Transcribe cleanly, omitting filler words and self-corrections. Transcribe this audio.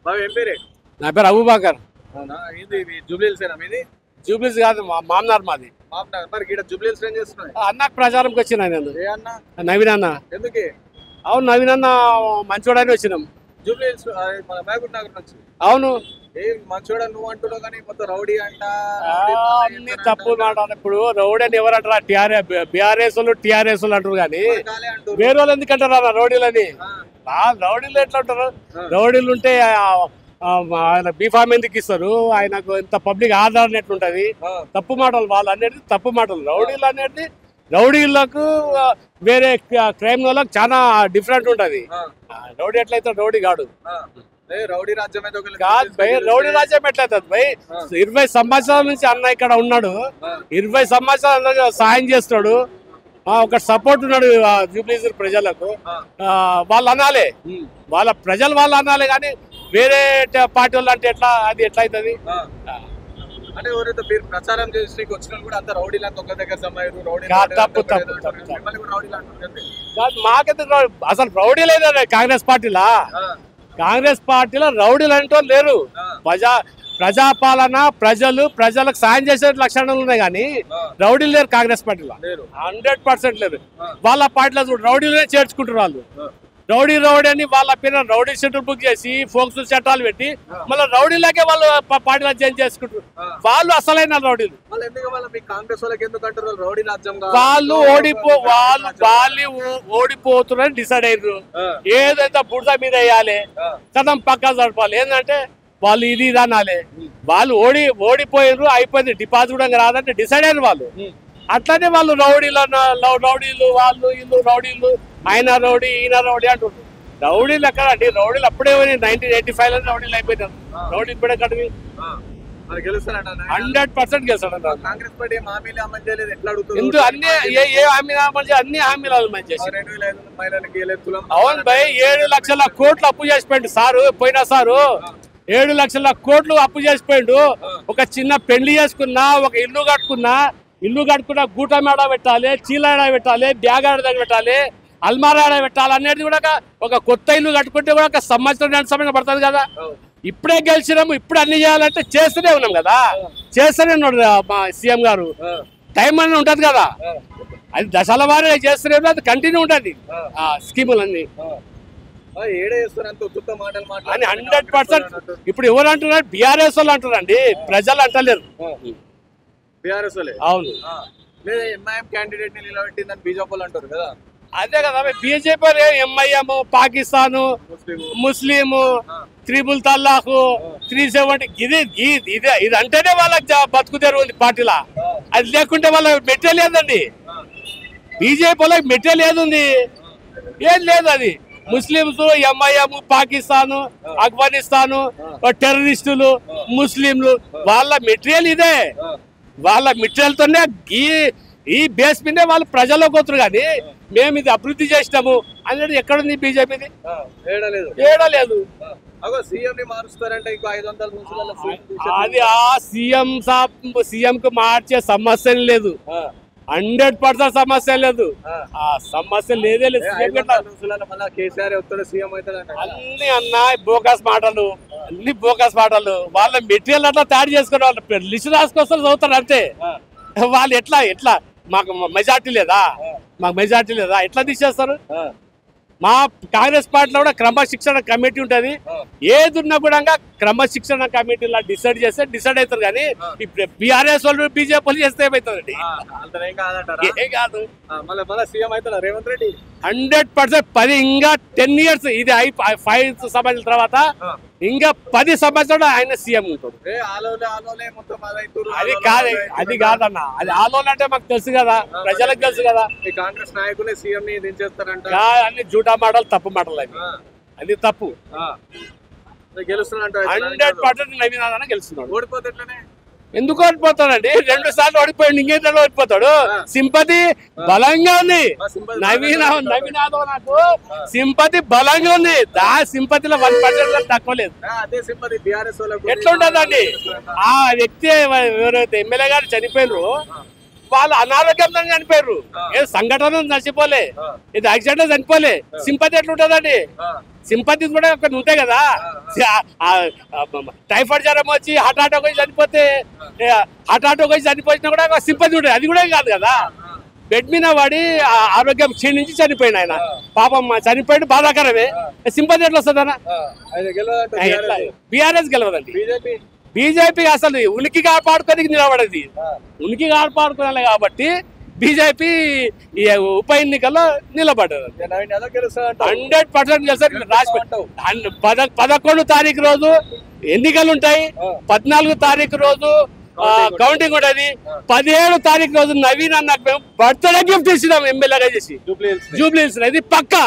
బాబు ఏం పేరే? నా పేరు అబూబకర్. అవునా? ఇది జూబ్లీహిల్సేనా మీది? జూబ్లీస్ కాదు, మామనార్ మాది. మామూలు మరి ఇక్కడ జూబ్లీహిల్స్ ఏం చేస్తున్నాయి? అన్నకు ప్రచారంకి వచ్చిన నేను. ఏ అన్న? నవీన్ అన్న. ఎందుకే? అవును, నవీన్ అన్న మంచోడని వచ్చినాం. జూబ్లీహిల్స్ మన మహబూబ్ నగర్ నుంచి. అవును, ఏ మంచోడా నువ్వు అంటున్నావు కానీ మొత్తం రౌడీ అంట. అన్ని తప్పు మాట. ఇప్పుడు రౌడీ అని ఎవరు అంటారా? బీఆర్ఎస్ వాళ్ళు టీఆర్ఎస్ వాళ్ళు అంటారు కానీ వేరే వాళ్ళు ఎందుకు అంటారు రౌడీలని? రౌడీలు ఎట్లా ఉంటారు? రౌడీలు ఉంటే ఆయన బీఫామ్ ఎందుకు ఇస్తారు? ఆయనకు ఇంత పబ్లిక్ ఆధారణ ఎట్లుంటది? తప్పు మాటలు వాళ్ళు అనేది, తప్పు మాటలు. రౌడీలు అనేది రౌడీలకు వేరే క్రైమ్ వాళ్ళకి చాలా డిఫరెంట్ ఉంటది. రౌడీ ఎట్లయితే రౌడీ కాడు. రౌడీ రాజ్యం కాదు భయ్, రౌడీ రాజ్యం ఎట్లయితుంది భయ్? 20 సంవత్సరాల నుంచి అన్న ఇక్కడ ఉన్నాడు. 20 సంవత్సరాలు సాయం చేస్తాడు. ఒక సపోర్ట్ ఉన్నాడు జూబ్లీహిల్స్ ప్రజలకు. వాళ్ళు అనాలి, వాళ్ళ ప్రజలు వాళ్ళు అనాలి. కానీ వేరే పార్టీ వాళ్ళు అంటే ఎట్లా? అది ఎట్లా అవుతుంది? అంటే ఎవరైతే మీరు ప్రచారం చేసి వచ్చిన కూడా అంత రౌడీలు అంత ఒక దగ్గర సమాయరు. తప్పు తప్పు తప్పు. మాకెందుకు అసలు రౌడీ లేదా కాంగ్రెస్ పార్టీలా? కాంగ్రెస్ పార్టీలో రౌడీలు అంటూ లేరు. ప్రజాపాలన, ప్రజలకు సాయం చేసే లక్షణాలు ఉన్నాయి కానీ రౌడీలు లేరు కాంగ్రెస్ పార్టీలో. 100% లేరు. వాళ్ళ పార్టీలో చూడు రౌడీలనే చేర్చుకుంటారు వాళ్ళు. రౌడీ అని వాళ్ళ పేరు రౌడీ షెడ్యూల్ బుక్ చేసి ఫోక్స్ చట్టాలు పెట్టి మళ్ళీ రౌడీలాగే వాళ్ళు పార్టీలో చేంజ్ చేసుకుంటారు. వాళ్ళు అసలైన రౌడీలు. వాళ్ళు ఓడిపోతున్నారని డిసైడ్ అయ్యారు. ఏదైతే బుడద మీద వేయాలి కథం పక్కా జరపాలి. ఏంటంటే వాళ్ళు ఇది అనాలి. వాళ్ళు ఓడిపోయారు, అయిపోయింది, డిపాజిట్ కూడా రాదంటే డిసైడ్ అయ్యారు వాళ్ళు. అట్లనే వాళ్ళు రౌడీలు వాళ్ళు ఇల్లు రౌడీలు, ఆయన రౌడీ ఈయన రౌడీ అంటున్నారు. రౌడీలు ఎక్కడ అండి? రౌడీలు అప్పుడే 1985 లో రౌడీలు అయిపోయినారు. రౌడీ ఇప్పుడే కడిగి 100% గెలుస్తాడు. కాంగ్రెస్ పార్టీ హామీలు అమలు చేయలేదు. ఎట్లా అడుగుతుంది? అన్ని హామీలు అమలు చేసి అన్ని హామీలు అమలు చేసి. అవును భయ్, 7 లక్షల కోట్లు అప్పు చేసిపోయిండు సారు. పోయినా సారు 7 లక్షల కోట్లు అప్పు చేసిపోయిండు. ఒక చిన్న పెళ్లి చేసుకున్నా, ఒక ఇల్లు కట్టుకున్నా గూట మేడ పెట్టాలి, చీల పెట్టాలి, బ్యాగ్ ఆడ పెట్టాలి, అల్మారా ఆడ పెట్టాలి అనేది కూడా ఒక కొత్త ఇల్లు కట్టుకుంటే కూడా ఒక సంవత్సరం సమయం పడుతుంది కదా. ఇప్పుడే గెలిచినాము, ఇప్పుడు అన్ని చేయాలంటే చేస్తూనే ఉన్నాం కదా. చేస్తూనే ఉన్నాడు మా సీఎం గారు. టైం అనేది ఉంటది కదా, అది దశల వారీ చేస్తూనే అది కంటిన్యూ ఉంటుంది స్కీములన్నీ. 100%. ఇప్పుడు ఎవరు అంటున్నారు? బీఆర్ఎస్ వాళ్ళు అంటున్నారండి, ప్రజలు అంటలేరు. అవును, ఎంఐఎం క్యాండిడేట్ ని నిలబెట్టిందని బీజేపీ వాళ్ళు అంటారు కదా. అదే కదా బీజేపీ. ఎంఐఎం, పాకిస్తాన్, ముస్లిం, 3 తల్లాకు, 370 ఇది అంటేనే వాళ్ళకి బతుకుదేరు ఉంది పార్టీలా. అది లేకుంటే వాళ్ళ మెటీరియల్ ఏదండి? బీజేపీ వాళ్ళకి మెటీరియల్ ఏదుంది? ఏం లేదు. అది ముస్లింస్, ఎంఐఎం, పాకిస్తాన్, ఆఫ్ఘనిస్తాన్, టెర్రరిస్టులు, ముస్లింలు, వాళ్ళ మెటీరియల్ ఇదే. వాళ్ళ మెటీరియల్ తోనే ఈ బేస్ మీదే వాళ్ళు ప్రజల్లో పోతున్నారు. కానీ మేము ఇది అభివృద్ధి చేసినాము అనేది ఎక్కడుంది బీజేపీది? ఏడలేదు. అది సీఎం కు మార్చే సమస్య లేదు. 100% సమస్య లేదు. ఆ సమస్య లేదే లేదు. అన్ని అన్న బోకస్ మాటలు, వాళ్ళ మెటీరియల్ అట్లా తయారు చేసుకునే వాళ్ళు లిస్ట్ రాసుకొస్తారు, చదువుతారు అంతే. వాళ్ళు ఎట్లా మాకు మెజార్టీ లేదా? ఎట్లా తీసేస్తారు? మా కాంగ్రెస్ పార్టీలో కూడా క్రమశిక్షణ కమిటీ ఉంటది. ఏది ఉన్నా కూడా క్రమశిక్షణ కమిటీలా డిసైడ్ అవుతారు. కానీ బీఆర్ఎస్ వాళ్ళు బీజేపీ వాళ్ళు చేస్తే ఏమవుతుందండి? ఏం కాదు. 100% ఇంకా 10 years ఇది 5 సంవత్సరాల తర్వాత ఇంకా 10 సంవత్సరాలు ఆయన సీఎం ఉంటాడు. అది కాదన్న, అది ఆలోచన అంటే మాకు తెలుసు కదా, ప్రజలకు తెలుసు కదా. కాంగ్రెస్ నాయకులే సీఎం ని దించేస్తారంట. అన్ని జూటా మాటలు, తప్పు మాటలు. అది తప్పు. గెలుస్తున్నా 100% నవీన్ గెలుస్తున్నాడు. ఓడిపోతే ఎందుకు ఓడిపోతాడండి? 2 సార్లు ఓడిపోయాడు, ఇంకేంటో ఓడిపోతాడు. సింపతి బలంగా ఉంది. నవీన్ నాకు సింపతి బలంగా ఉంది. ఆ సింపతిలో 1% తక్కువ లేదు. ఎట్లా ఉంటుందండి? ఆ వ్యక్తి ఎవరైతే ఎమ్మెల్యే గారు చనిపోయినారు, వాళ్ళు అనారోగ్యంతో చనిపోయారు. ఏదో సంఘటన చచ్చిపోలే, ఇది యాక్సిడెంట్ చనిపోలే. సింపతి ఎట్లుంటదండి? సింపతి కూడా కొన్ని ఉంటాయి కదా. టైఫాయిడ్ జ్వరం వచ్చి హార్ట్ అటాక్ వచ్చి చనిపోతే, హార్ట్ అటాక్ వచ్చి చనిపోయినా కూడా సింపతి ఉంటుంది. అది కూడా కాదు కదా. బెడ్ మీద పడి ఆరోగ్యం క్షీణించి చనిపోయింది ఆయన. పాపం చనిపోయింది, బాధాకరమే. సింపతి ఎట్లా వస్తుంది అన్న? బీఆర్ఎస్ గెలవదండి. బీజేపీ అసలు ఉనికి కాపాడుకోనికి నిలబడేది, ఉనికి కాపాడుకోవాలి కాబట్టి బీజేపీ ఉప ఎన్నికల్లో నిలబడ్డది. 100% గెలుస్తారు. 11 తారీఖు రోజు ఎన్నికలు ఉంటాయి, 14 తారీఖు రోజు కౌంటింగ్ ఉంటది, 17 తారీఖు రోజు నవీన్ అన్నకు మేము బర్త్డే గిఫ్ట్ ఇచ్చినాం ఎమ్మెల్యేగా చేసి, జూబ్లీ హిల్స్. ఇది పక్కా.